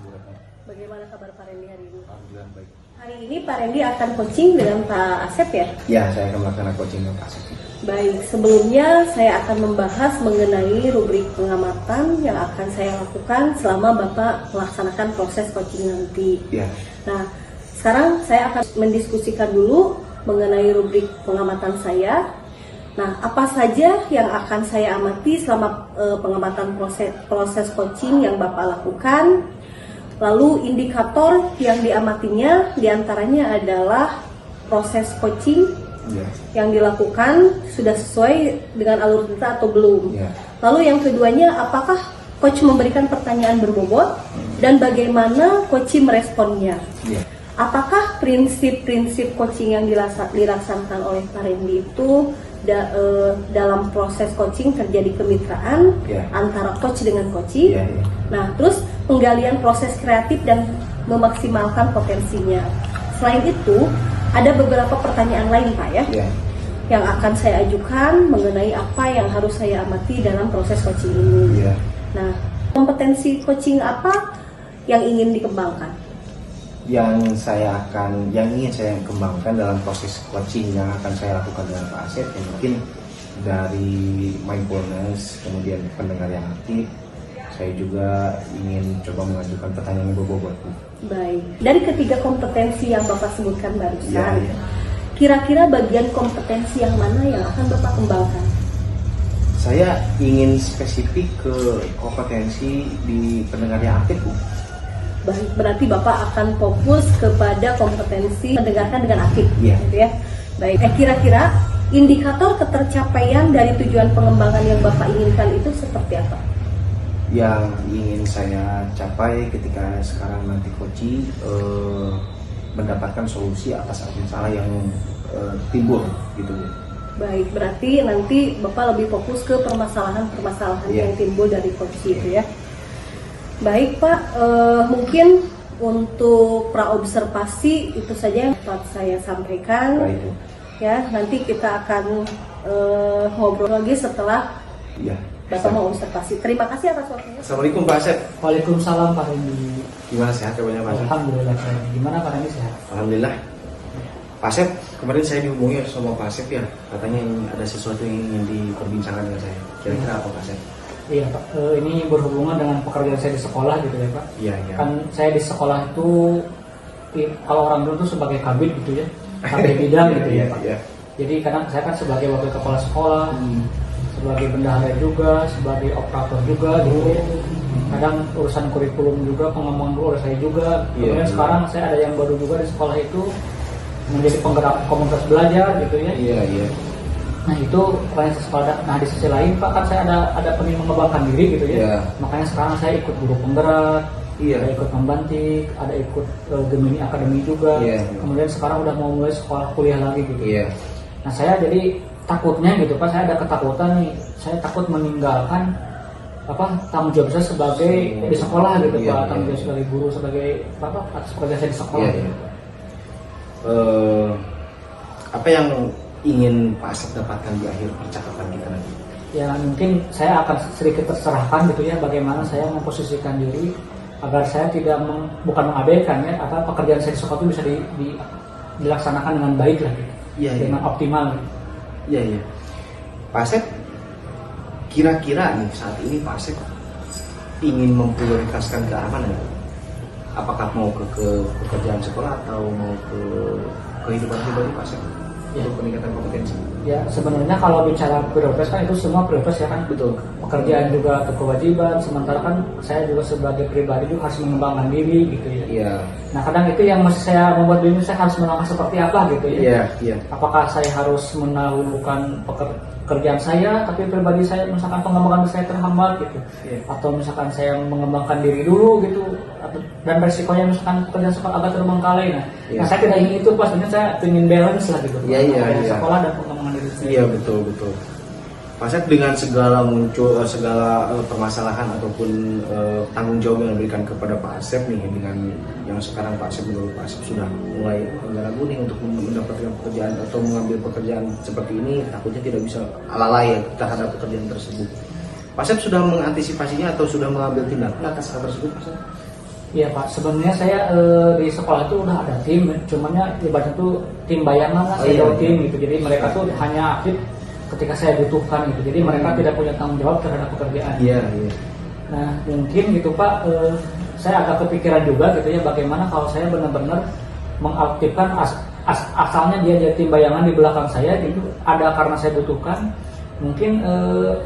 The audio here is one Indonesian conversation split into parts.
Bu Retno. Bagaimana kabar Pak Randy hari ini? Alhamdulillah baik. Hari ini Pak Randy akan coaching dengan Pak Asep ya? Ya, saya akan melakukan coaching dengan Pak Asep. Baik, sebelumnya saya akan membahas mengenai rubrik pengamatan yang akan saya lakukan selama Bapak melaksanakan proses coaching nanti. Ya. Nah, sekarang saya akan mendiskusikan dulu mengenai rubrik pengamatan saya. Nah, apa saja yang akan saya amati selama pengamatan proses coaching yang Bapak lakukan? Lalu indikator yang diamatinya diantaranya adalah proses coaching yang dilakukan sudah sesuai dengan alur cerita atau belum. Lalu yang keduanya, apakah coach memberikan pertanyaan berbobot dan bagaimana coach meresponnya? Apakah prinsip-prinsip coaching yang dilaksanakan oleh Pak Randy itu dalam proses coaching terjadi kemitraan antara coach dengan coachee? Nah, terus penggalian proses kreatif dan memaksimalkan potensinya. Selain itu, ada beberapa pertanyaan lain Pak ya, yang akan saya ajukan mengenai apa yang harus saya amati dalam proses coaching ini. Nah, kompetensi coaching apa yang ingin dikembangkan? Yang ingin saya kembangkan dalam proses coaching yang akan saya lakukan dengan Pak Asep, ya mungkin dari mindfulness, kemudian pendengar yang aktif. Saya juga ingin coba mengajukan pertanyaan yang berbobot. Baik, dari ketiga kompetensi yang Bapak sebutkan barusan, kira-kira bagian kompetensi yang mana yang akan Bapak kembangkan? Saya ingin spesifik ke kompetensi di pendengar yang aktif, Bu. Baik, berarti Bapak akan fokus kepada kompetensi mendengarkan dengan aktif, gitu ya. Baik, kira-kira indikator ketercapaian dari tujuan pengembangan yang Bapak inginkan itu seperti apa? Yang ingin saya capai ketika sekarang nanti coaching mendapatkan solusi atas masalah yang timbul, gitu. Baik, berarti nanti Bapak lebih fokus ke permasalahan-permasalahan yang timbul dari coaching, itu ya. Baik Pak, mungkin untuk praobservasi itu saja yang dapat saya sampaikan. Baik. Ya, nanti kita akan ngobrol lagi setelah Bapak mau observasi. Terima kasih atas waktunya. Assalamualaikum Pak Asep. Waalaikumsalam Pak Randy. Gimana, sehat kabarnya Pak Asep? Alhamdulillah sehat. Gimana Pak Randy, sehat? Alhamdulillah. Pak Asep, kemarin saya dihubungi sama Pak Asep ya. Katanya ada sesuatu yang ingin diperbincangkan dengan saya. Kira-kira apa Pak Asep? Iya Pak, ini berhubungan dengan pekerjaan saya di sekolah gitu ya Pak. Iya. Kan saya di sekolah itu, kalau orang dulu tuh sebagai kabid gitu ya, kabid bidang gitu ya Pak. Jadi kadang saya kan sebagai wakil kepala sekolah, sebagai bendahara juga, sebagai operator juga gitu ya. Kadang urusan kurikulum juga, pengembangan dulu oleh saya juga. Kemudian sekarang saya ada yang baru juga di sekolah itu menjadi penggerak komunitas belajar gitu ya. Nah itu peran sekolah. Nah di sisi lain Pak, kan saya ada pengen mengembangkan diri gitu ya. Makanya sekarang saya ikut guru penggerak, ada ikut membantik, ada ikut Gemini Akademi juga. Kemudian sekarang udah mau mulai sekolah kuliah lagi gitu. Nah saya jadi takutnya gitu Pak, saya ada ketakutan nih, saya takut meninggalkan tanggung jawab saya sebagai di sekolah gitu Pak, tanggung jawab sebagai guru, sebagai atas pekerjaan saya di sekolah. Apa yang ingin Pak Asep dapatkan di akhir percakapan kita nanti? Ya mungkin saya akan sedikit terserahkan gitu ya, bagaimana saya memposisikan diri agar saya tidak bukan mengabaikan ya, pekerjaan saya di sekolah itu bisa dilaksanakan dengan baik lah gitu. Dengan optimal gitu. Pak Asep, kira-kira nih saat ini Pak Asep ingin memprioritaskan ke arah mana? Apakah mau ke pekerjaan sekolah atau mau ke kehidupan pribadi Pak Asep? Untuk peningkatan kompetensi. Ya sebenarnya kalau bicara prioritas kan itu semua prioritas ya kan. Betul. Pekerjaan juga kewajiban, sementara kan saya juga sebagai pribadi juga harus mengembangkan diri gitu ya. Nah kadang itu yang masih saya membuat bingung, saya harus melangkah seperti apa gitu ya. Apakah saya harus menahulukan pekerjaan saya, tapi pribadi saya misalkan pengembangan saya terhambat gitu, atau misalkan saya mengembangkan diri dulu gitu, dan resikonya misalkan pekerjaan sekolah agak terbengkalai. Nah saya tidak ingin itu, pas sebenarnya saya ingin balance lah gitu. Sekolah dan pengembangan diri saya. Betul. Pak Asep, dengan segala permasalahan ataupun tanggung jawab yang diberikan kepada Pak Asep nih, dengan yang sekarang Pak Asep, menurut Pak Asep sudah mulai ragu nih untuk mendapatkan pekerjaan atau mengambil pekerjaan seperti ini, takutnya tidak bisa alalai terhadap pekerjaan tersebut. Pak Asep sudah mengantisipasinya atau sudah mengambil tindakan atas hal tersebut, Pak Asep? Iya Pak, sebenarnya saya di sekolah itu udah ada tim, cumannya ibaratnya tuh tim bayangan lah, shadow tim gitu. Jadi mereka tuh hanya aktif ketika saya butuhkan gitu. Jadi mereka tidak punya tanggung jawab terhadap pekerjaan. Iya. Nah mungkin gitu Pak, saya agak kepikiran juga gitu ya, bagaimana kalau saya benar-benar mengaktifkan asalnya dia jadi tim bayangan di belakang saya gitu, ada karena saya butuhkan. Mungkin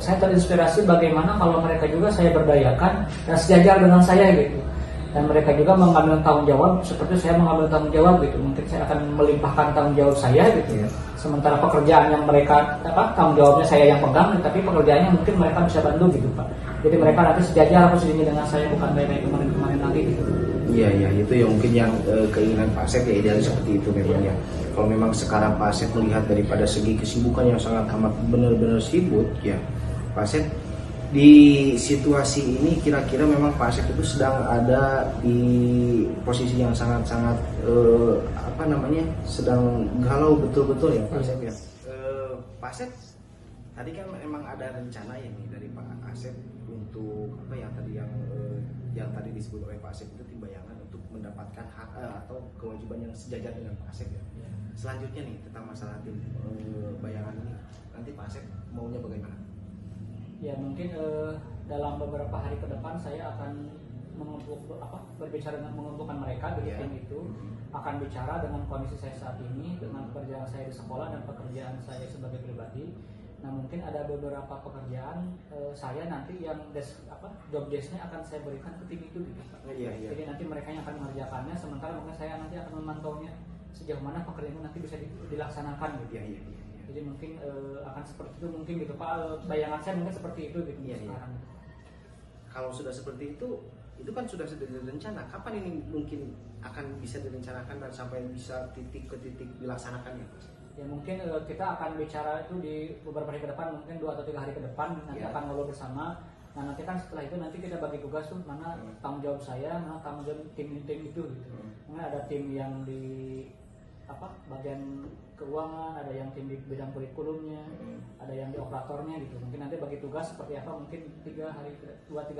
saya terinspirasi bagaimana kalau mereka juga saya berdayakan dan sejajar dengan saya gitu. Dan mereka juga mengambil tanggung jawab seperti saya mengambil tanggung jawab gitu. Mungkin saya akan melimpahkan tanggung jawab saya gitu ya. Sementara pekerjaan yang mereka tanggung jawabnya saya yang pegang, tapi pekerjaannya mungkin mereka bisa bantu gitu Pak. Jadi mereka nanti sejajar posisinya dengan saya, bukan kayak kemarin lagi gitu. Iya, itu yang mungkin yang keinginan Pak Asep ya, idealnya seperti itu memang ya. Kalau memang sekarang Pak Asep melihat daripada segi kesibukan yang sangat amat benar-benar sibuk ya, Pak Asep di situasi ini kira-kira memang Pak Asep itu sedang ada di posisi yang sangat-sangat sedang galau betul-betul ya Pak Asep ya. Pak Asep tadi kan memang ada rencana ya nih dari Pak Asep untuk yang tadi disebut oleh Pak Asep itu tim bayangan untuk mendapatkan hak atau kewajiban yang sejajar dengan Pak Asep ya. Selanjutnya nih tentang masalah tim bayangan ini, nanti Pak Asep maunya bagaimana? Ya mungkin dalam beberapa hari ke depan saya akan berbicara dengan mengumpulkan mereka dari tim itu, akan bicara dengan kondisi saya saat ini, dengan pekerjaan saya di sekolah dan pekerjaan saya sebagai pribadi. Nah mungkin ada beberapa pekerjaan saya nanti yang job desk-nya akan saya berikan ke tim itu gitu Pak. Jadi nanti mereka yang akan mengerjakannya, sementara mungkin saya nanti akan memantaunya sejauh mana pekerjaan itu nanti bisa dilaksanakan gitu. Jadi mungkin akan seperti itu mungkin gitu Pak, bayangan saya mungkin seperti itu gitu sekarang. Kalau sudah seperti itu kan sudah direncana. Kapan ini mungkin akan bisa direncanakan dan sampai bisa titik ke titik dilaksanakan ya Pak? Ya mungkin kita akan bicara itu di beberapa hari ke depan, mungkin 2 atau 3 hari ke depan nanti akan ngobrol bersama. Nah nanti kan setelah itu nanti kita bagi tugas tuh, mana tanggung jawab saya, mana tanggung jawab tim itu gitu. Mungkin ada tim yang di bagian keuangan, ada yang tim di bidang kurikulumnya, ada yang di operatornya gitu. Mungkin nanti bagi tugas seperti apa, mungkin 2-3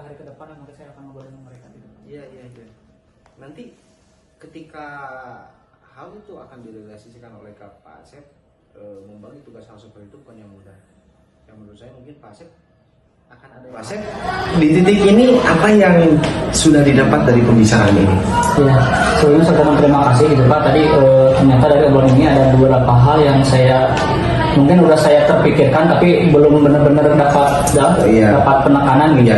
hari ke depan nanti saya akan ngobrol dengan mereka gitu. Iya. Nanti ketika hal itu akan direalisasikan oleh Pak Asep, membagi tugas hal seperti itu bukan yang mudah. Yang menurut saya mungkin Pak Asep akan ada. Pak Asep, di titik ini apa yang sudah didapat dari pembicaraan ini? Ya, sebelumnya saya ucapkan terima kasih gitu Pak. Tadi ternyata dari obrolan ini ada beberapa hal yang mungkin udah saya terpikirkan tapi belum benar-benar dapat penekanan gitu.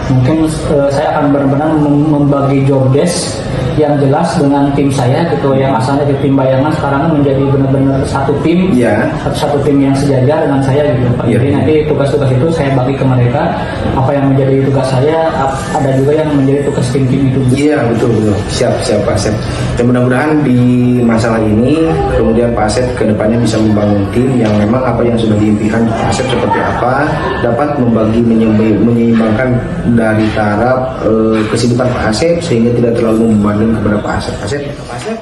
Mungkin saya akan benar-benar membagi job desk yang jelas dengan tim saya gitu, yang asalnya di tim bayangan sekarang menjadi benar-benar satu tim, satu tim yang sejajar dengan saya gitu Pak. Jadi nanti tugas-tugas itu saya bagi ke mereka, apa yang menjadi tugas saya, ada juga yang menjadi tugas tim-tim itu. Iya betul. Siap Pak Asep. Dan mudah-mudahan di masalah ini kemudian Pak Asep kedepannya bisa membangun tim yang memang apa yang sudah diimpikan Pak Asep seperti apa dapat membagi menyeimbangkan dari taraf kesibukan Pak Asep sehingga tidak terlalu membanding kepada Pak Asep. Pak Asep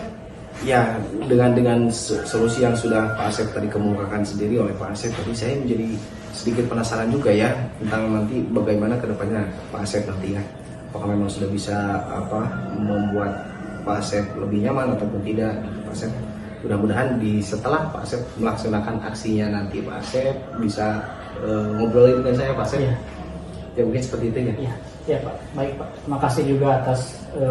ya dengan solusi yang sudah Pak Asep tadi kemukakan sendiri oleh Pak Asep, tapi saya menjadi sedikit penasaran juga ya tentang nanti bagaimana kedepannya Pak Asep nanti ya, apakah memang sudah bisa membuat Pak Asep lebih nyaman ataupun tidak Pak Asep. Mudah-mudahan setelah Pak Asep melaksanakan aksinya nanti Pak Asep bisa ngobrolin dengan saya Pak Asep. Ya mungkin seperti itu ya. Iya Pak, baik Pak. Terima kasih juga atas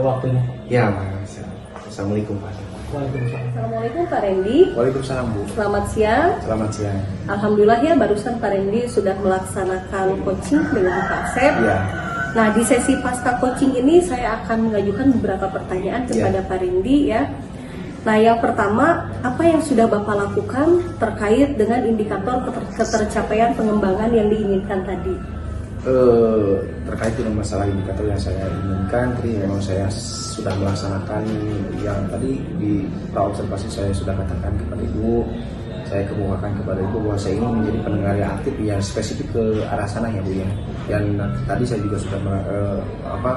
waktunya. Ya, Mas. Assalamualaikum Pak. Waalaikumsalam. Assalamualaikum Pak Randy. Waalaikumsalam Bu. Selamat siang. Selamat siang. Alhamdulillah ya, barusan Pak Randy sudah melaksanakan coaching dengan Pak Asep. Nah di sesi pasca coaching ini saya akan mengajukan beberapa pertanyaan kepada Pak Randy ya. Nah yang pertama, apa yang sudah Bapak lakukan terkait dengan indikator ketercapaian pengembangan yang diinginkan tadi? Terkait dengan masalah indikator yang saya inginkan, tadi memang saya sudah melaksanakan yang tadi di praobservasi saya sudah katakan kepada Ibu, saya kemukakan kepada Ibu bahwa saya ingin menjadi pendengar yang aktif yang spesifik ke arah sana ya Bu ya. Dan tadi saya juga sudah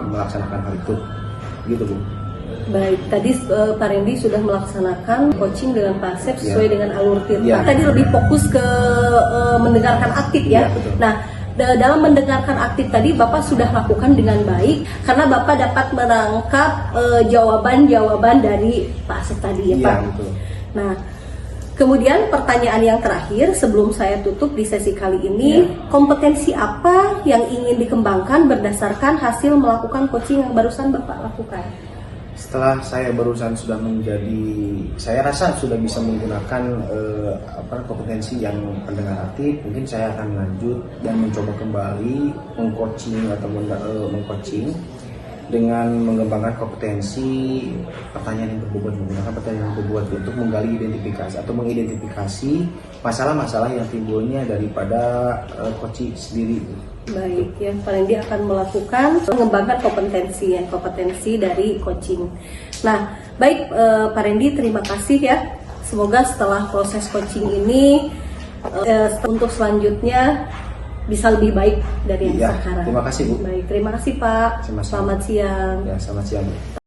melaksanakan hal itu, gitu Bu. Baik, tadi Pak Randy sudah melaksanakan coaching dengan Pak Asep sesuai dengan alur tirta. Tadi lebih fokus ke mendengarkan aktif ya. Nah, dalam mendengarkan aktif tadi Bapak sudah lakukan dengan baik karena Bapak dapat merangkap jawaban-jawaban dari Pak Asep tadi ya Pak. Iya, betul. Nah, kemudian pertanyaan yang terakhir sebelum saya tutup di sesi kali ini, kompetensi apa yang ingin dikembangkan berdasarkan hasil melakukan coaching yang barusan Bapak lakukan? Setelah saya barusan sudah saya rasa sudah bisa menggunakan kompetensi yang pendengar aktif, mungkin saya akan lanjut dan mencoba kembali mengcoaching mengcoaching dengan mengembangkan kompetensi pertanyaan yang berbobot, menggunakan pertanyaan yang berbobot untuk menggali identifikasi atau mengidentifikasi masalah-masalah yang timbulnya daripada coaching sendiri. Baik, ya Pak Randy akan melakukan mengembangkan kompetensi dari coaching. Nah, baik Pak Randy, terima kasih ya. Semoga setelah proses coaching ini untuk selanjutnya bisa lebih baik dari yang sekarang. Terima kasih Bu. Baik, terima kasih Pak. Sama-sama. Selamat siang. Ya, selamat siang.